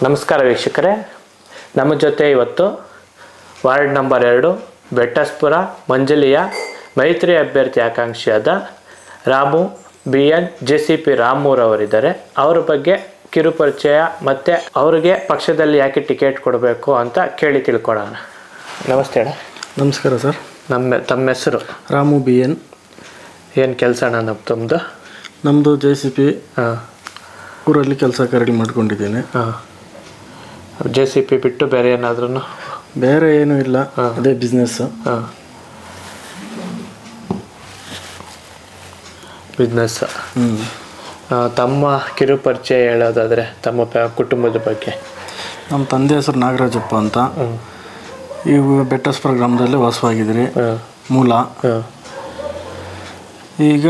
ನಮಸ್ಕಾರ ವೀಕ್ಷಕರೇ, ನಮ್ಮ ಜೊತೆ ಇವತ್ತು ವಾರ್ಡ್ ನಂಬರ್ 2 ಬೆಟ್ಟಸ್ಪುರ ಮಂಜಲಿಯ ಮೈತ್ರಿ ಅಭ್ಯರ್ಥಿ ಆಕಾಂಕ್ಷಿಯಾದ ರಾಮು BN JCP ರಾಮೂರವರಿದ್ದಾರೆ. ಅವರ ಬಗ್ಗೆ ಕಿರುಪರಿಚಯ ಮತ್ತು ಅವರಿಗೆ ಪಕ್ಷದಲ್ಲಿ ಯಾಕೆ ಟಿಕೆಟ್ ಕೊಡಬೇಕು ಅಂತ ಕೇಳಿ ತಿಳ್ಕೊಳ್ಳೋಣ. ನಮಸ್ತೆ ಅಣ್ಣ. ನಮಸ್ಕಾರ ಸರ್. ತಮ್ಮ ಹೆಸರು? ರಾಮು BN. ಏನು ಕೆಲಸ ಅಣ್ಣ ತಮ್ಮದು? ನಮ್ಮದು JCP ಊರಲ್ಲಿ ಕೆಲಸ ಕಾರ್ಯ ಮಾಡ್ಕೊಂಡಿದ್ದೀನಿ. JCP ಬಿಟ್ಟು ಬೇರೆ ಏನಾದ್ರೂ? ಬೇರೆ ಏನೂ ಇಲ್ಲ, ಅದೇ ಬಿಸ್ನೆಸ್. ಬಿಸ್ನೆಸ್. ತಮ್ಮ ಕಿರುಪರಿಚಯ ಹೇಳೋದಾದರೆ ತಮ್ಮ ಕುಟುಂಬದ ಬಗ್ಗೆ? ನಮ್ಮ ತಂದೆ ಹೆಸರು ನಾಗರಾಜಪ್ಪ ಅಂತ. ಈಗ ಬೆಟ್ಟಸ್ಪುರ ಗ್ರಾಮದಲ್ಲಿ ವಾಸವಾಗಿದ್ದೀರಿ ಮೂಲ. ಈಗ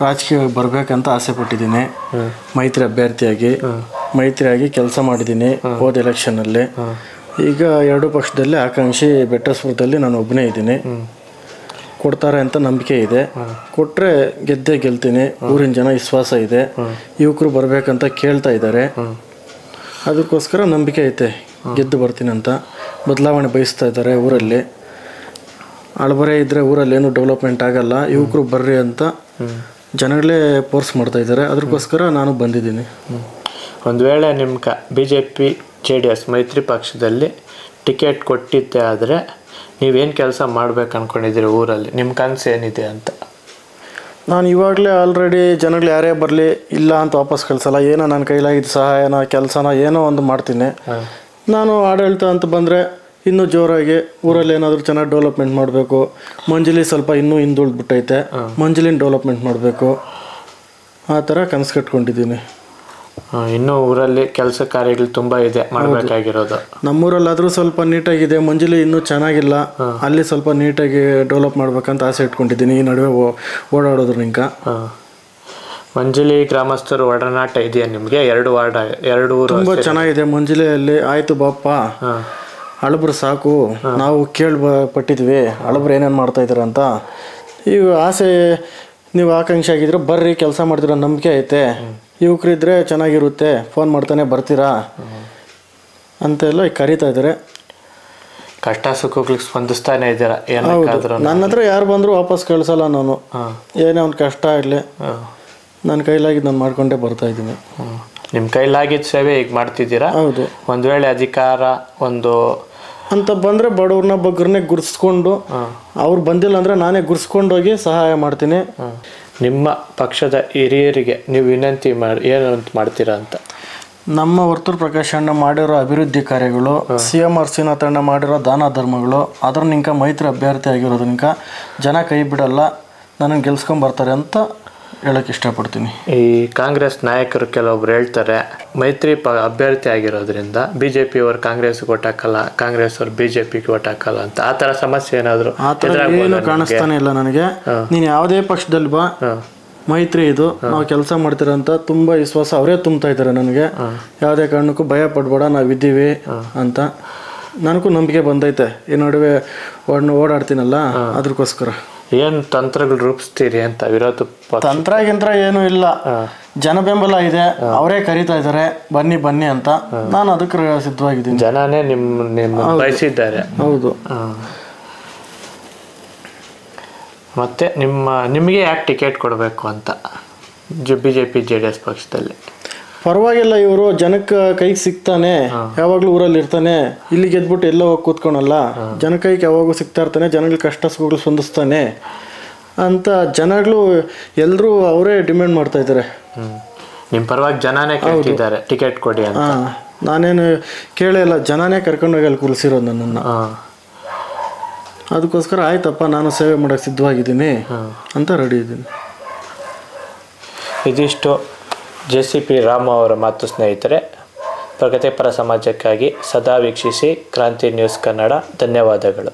ರಾಜಕೀಯವಾಗಿ ಬರಬೇಕಂತ ಆಸೆ ಪಟ್ಟಿದ್ದೀನಿ. ಮೈತ್ರಿ ಅಭ್ಯರ್ಥಿಯಾಗಿ ಮೈತ್ರಿಯಾಗಿ ಕೆಲಸ ಮಾಡಿದ್ದೀನಿ ಹೋದ ಎಲೆಕ್ಷನ್ನಲ್ಲಿ. ಈಗ ಎರಡು ಪಕ್ಷದಲ್ಲಿ ಆಕಾಂಕ್ಷಿ ಬೆಟ್ಟಸ್ಪುರದಲ್ಲಿ ನಾನು ಒಬ್ಬನೇ ಇದ್ದೀನಿ. ಕೊಡ್ತಾರೆ ಅಂತ ನಂಬಿಕೆ ಇದೆ. ಕೊಟ್ಟರೆ ಗೆದ್ದೇ ಗೆಲ್ತೀನಿ. ಊರಿನ ಜನ ವಿಶ್ವಾಸ ಇದೆ. ಯುವಕರು ಬರಬೇಕಂತ ಕೇಳ್ತಾ ಇದ್ದಾರೆ. ಅದಕ್ಕೋಸ್ಕರ ನಂಬಿಕೆ ಐತೆ ಗೆದ್ದು ಬರ್ತೀನಿ ಅಂತ. ಬದಲಾವಣೆ ಬಯಸ್ತಾ ಇದ್ದಾರೆ ಊರಲ್ಲಿ. ಅಳಬರೇ ಇದ್ದರೆ ಊರಲ್ಲಿ ಏನೂ ಡೆವಲಪ್ಮೆಂಟ್ ಆಗಲ್ಲ. ಯುವಕರು ಬರ್ರಿ ಅಂತ ಜನಗಳೇ ಫೋರ್ಸ್ ಮಾಡ್ತಾ ಇದ್ದಾರೆ. ಅದಕ್ಕೋಸ್ಕರ ನಾನು ಬಂದಿದ್ದೀನಿ. ಒಂದು ವೇಳೆ ನಿಮ್ಗೆ BJP JDS ಮೈತ್ರಿ ಪಕ್ಷದಲ್ಲಿ ಟಿಕೆಟ್ ಕೊಟ್ಟಿದ್ದೆ ಆದರೆ ನೀವೇನು ಕೆಲಸ ಮಾಡ್ಬೇಕು ಅಂದ್ಕೊಂಡಿದ್ದೀರಿ ಊರಲ್ಲಿ? ನಿಮ್ಮ ಕನಸು ಏನಿದೆ ಅಂತ? ನಾನು ಇವಾಗಲೇ ಆಲ್ರೆಡಿ ಜನಗಳು ಯಾರೇ ಬರಲಿ ಇಲ್ಲ ಅಂತ ವಾಪಸ್ ಕಳಿಸಲ್ಲ. ಏನೋ ನನ್ನ ಕೈಲಾಗಿದ್ದ ಸಹಾಯನ ಕೆಲಸನ ಏನೋ ಒಂದು ಮಾಡ್ತೀನಿ. ನಾನು ಆಡಳಿತ ಅಂತ ಬಂದರೆ ಇನ್ನೂ ಜೋರಾಗಿ ಊರಲ್ಲಿ ಏನಾದರೂ ಚೆನ್ನಾಗಿ ಡೆವಲಪ್ಮೆಂಟ್ ಮಾಡಬೇಕು. ಮಂಜಲಿ ಸ್ವಲ್ಪ ಇನ್ನೂ ಹಿಂದುಳಿದ್ಬಿಟ್ಟೈತೆ, ಮಂಜಲಿನ ಡೆವಲಪ್ಮೆಂಟ್ ಮಾಡಬೇಕು. ಆ ಥರ ಕನಸು ಕಟ್ಕೊಂಡಿದ್ದೀನಿ. ಇನ್ನೂ ಊರಲ್ಲಿ ಕೆಲಸ ಕಾರ್ಯಗಳು ತುಂಬ ಇದೆ ಮಾಡಬೇಕಾಗಿರೋದು. ನಮ್ಮೂರಲ್ಲಾದರೂ ಸ್ವಲ್ಪ ನೀಟಾಗಿದೆ. ಮಂಜಲಿ ಇನ್ನೂ ಚೆನ್ನಾಗಿಲ್ಲ. ಅಲ್ಲಿ ಸ್ವಲ್ಪ ನೀಟಾಗಿ ಡೆವಲಪ್ ಮಾಡ್ಬೇಕಂತ ಆಸೆ ಇಟ್ಕೊಂಡಿದ್ದೀನಿ. ಈ ನಡುವೆ ಓಡಾಡೋದ್ರಿಂದ ಮಂಜಲಿ ಗ್ರಾಮಸ್ಥರು ಒಡನಾಟ ಇದೆಯಾ ನಿಮಗೆ? ಎರಡು ಊರು ತುಂಬ ಚೆನ್ನಾಗಿದೆ ಮಂಜಲಿಯಲ್ಲಿ. ಆಯಿತು ಬಾಪ, ಹಳಬ್ರು ಸಾಕು, ನಾವು ಕೇಳ್ಪಟ್ಟಿದ್ವಿ ಹಳಬ್ರು ಏನೇನು ಮಾಡ್ತಾಯಿದ್ದೀರ ಅಂತ. ಈಗ ಆಸೆ, ನೀವು ಆಕಾಂಕ್ಷಿ ಆಗಿದ್ರೆ ಬರ್ರಿ, ಕೆಲಸ ಮಾಡ್ತೀರ ನಂಬಿಕೆ ಐತೆ. ಯುವಕರಿದ್ದರೆ ಚೆನ್ನಾಗಿರುತ್ತೆ, ಫೋನ್ ಮಾಡ್ತಾನೆ ಬರ್ತೀರಾ ಅಂತೆಲ್ಲ ಕರೀತಾ ಇದ್ದಾರೆ. ಕಷ್ಟ ಸುಖಗಳಿಗೆ ಸ್ಪಂದಿಸ್ತಾನೆ ಇದ್ದೀರಾ? ನನ್ನ ಹತ್ರ ಯಾರು ಬಂದರೂ ವಾಪಸ್ ಕಳಿಸಲ್ಲ ನಾನು. ಏನೇ ಒಂದು ಕಷ್ಟ ಆಗಲಿ ನನ್ನ ಕೈಲಾಗಿದ್ದು ನಾನು ಮಾಡ್ಕೊಂಡೇ ಬರ್ತಾಯಿದ್ದೀನಿ. ನಿಮ್ಮ ಕೈಲಾಗಿದ್ದ ಸೇವೆ ಈಗ ಮಾಡ್ತಿದ್ದೀರಾ? ಹೌದು. ಒಂದು ವೇಳೆ ಅಧಿಕಾರ ಒಂದು ಅಂತ ಬಂದರೆ ಬಡವ್ರನ್ನ ಬಗ್ಗರನ್ನೇ ಗುರ್ಸ್ಕೊಂಡು, ಅವ್ರು ಬಂದಿಲ್ಲ ಅಂದರೆ ನಾನೇ ಗುರ್ಸ್ಕೊಂಡೋಗಿ ಸಹಾಯ ಮಾಡ್ತೀನಿ. ನಿಮ್ಮ ಪಕ್ಷದ ಹಿರಿಯರಿಗೆ ನೀವು ವಿನಂತಿ ಏನು ಮಾಡ್ತೀರಾ ಅಂತ? ನಮ್ಮ ವರ್ತೂರು ಪ್ರಕಾಶ್ ಅಣ್ಣ ಮಾಡಿರೋ ಅಭಿವೃದ್ಧಿ ಕಾರ್ಯಗಳು, CMR ಶ್ರೀನಾಥ್ ಅಣ್ಣ ಮಾಡಿರೋ ದಾನ ಧರ್ಮಗಳು, ಅದರ ನಿಂಕ ಮೈತ್ರಿ ಅಭ್ಯರ್ಥಿ ಆಗಿರೋದ್ರಿಂದ ಜನ ಕೈ ಬಿಡಲ್ಲ, ನನಗೆ ಗೆಲ್ಸ್ಕೊಂಬರ್ತಾರೆ ಅಂತ ಹೇಳೋಕ್ಕೆ ಇಷ್ಟಪಡ್ತೀನಿ. ಈ ಕಾಂಗ್ರೆಸ್ ನಾಯಕರು ಕೆಲವೊಬ್ರು ಹೇಳ್ತಾರೆ ಮೈತ್ರಿ ಅಭ್ಯರ್ಥಿ ಆಗಿರೋದ್ರಿಂದ BJP ಅವರು ಕಾಂಗ್ರೆಸ್ಗೆ ಓಟ್ ಹಾಕಲ್ಲ, ಕಾಂಗ್ರೆಸ್ ಅವರು BJPಗೆ ಓಟ್ ಹಾಕಲ್ಲ ಅಂತ. ಆ ಥರ ಸಮಸ್ಯೆ ಏನಾದರೂ? ಆ ಥರ ಏನು ಕಾಣಿಸ್ತಾನೆ ಇಲ್ಲ ನನಗೆ. ನೀನು ಯಾವುದೇ ಪಕ್ಷದಲ್ಲಿ ಬಾ, ಮೈತ್ರಿ ಇದು, ನಾವು ಕೆಲಸ ಮಾಡ್ತೀರಂತ ತುಂಬ ವಿಶ್ವಾಸ ಅವರೇ ತುಂಬ್ತಾ ಇದ್ದಾರೆ ನನಗೆ. ಯಾವುದೇ ಕಾರಣಕ್ಕೂ ಭಯ ಪಡ್ಬೇಡ, ನಾವಿದ್ದೀವಿ ಅಂತ ನನಗೂ ನಂಬಿಕೆ ಬಂದೈತೆ. ಈ ನಡುವೆ ಓಡಾಡ್ತೀನಲ್ಲ, ಅದಕ್ಕೋಸ್ಕರ. ಏನು ತಂತ್ರಗಳು ರೂಪಿಸ್ತೀರಿ ಅಂತ? ವಿರೋಧ ತಂತ್ರ ಏನೂ ಇಲ್ಲ, ಜನ ಬೆಂಬಲ ಇದೆ. ಅವರೇ ಕರೀತಾ ಇದ್ದಾರೆ ಬನ್ನಿ ಬನ್ನಿ ಅಂತ. ನಾನು ಅದಕ್ಕೆ ಸಿದ್ಧವಾಗಿದ್ದೀನಿ. ಜನನೇ ನಿಮ್ಮ ಬಯಸಿದ್ದಾರೆ. ಹೌದು. ಮತ್ತೆ ನಿಮಗೆ ಯಾಕೆ ಟಿಕೆಟ್ ಕೊಡಬೇಕು ಅಂತ BJP JDS ಪಕ್ಷದಲ್ಲಿ? ಪರವಾಗಿಲ್ಲ, ಇವರು ಜನಕ್ಕೆ ಕೈಗೆ ಸಿಗ್ತಾನೆ, ಯಾವಾಗಲೂ ಊರಲ್ಲಿ ಇರ್ತಾನೆ. ಇಲ್ಲಿ ಗೆದ್ಬಿಟ್ಟು ಎಲ್ಲೋ ಹೋಗಿ ಕೂತ್ಕೊಳಲ್ಲ, ಜನ ಕೈಗೆ ಯಾವಾಗೂ ಸಿಗ್ತಾ ಇರ್ತಾನೆ. ಜನಗಳ ಕಷ್ಟ ಸುಖಗಳು ಸ್ಪಂದಿಸ್ತಾನೆ ಅಂತ ಜನಗಳು ಎಲ್ಲರೂ ಅವರೇ ಡಿಮ್ಯಾಂಡ್ ಮಾಡ್ತಾ ಇದ್ದಾರೆ. ನಿಮ್ಮ ಪರವಾಗಿ ಜನನೇ ಕೇಳ್ತಿದ್ದಾರೆ ಟಿಕೆಟ್ ಕೊಡಿ ಅಂತ. ನಾನೇನು ಕೇಳಿಲ್ಲ, ಜನನೇ ಕರ್ಕೊಂಡೋಗಿ ಅಲ್ಲಿ ಕೂರಿಸಿರೋದು ನನ್ನನ್ನು. ಅದಕ್ಕೋಸ್ಕರ ಆಯ್ತಪ್ಪ, ನಾನು ಸೇವೆ ಮಾಡೋಕ್ಕೆ ಸಿದ್ಧವಾಗಿದ್ದೀನಿ ಅಂತ ರೆಡಿ ಇದ್ದೀನಿ. ಇದಿಷ್ಟು JCP ರಾಮು ಅವರ ಮಾತು ಸ್ನೇಹಿತರೆ. ಪ್ರಗತಿಪರ ಸಮಾಜಕ್ಕಾಗಿ ಸದಾ ವೀಕ್ಷಿಸಿ ಕ್ರಾಂತಿ ನ್ಯೂಸ್ ಕನ್ನಡ. ಧನ್ಯವಾದಗಳು.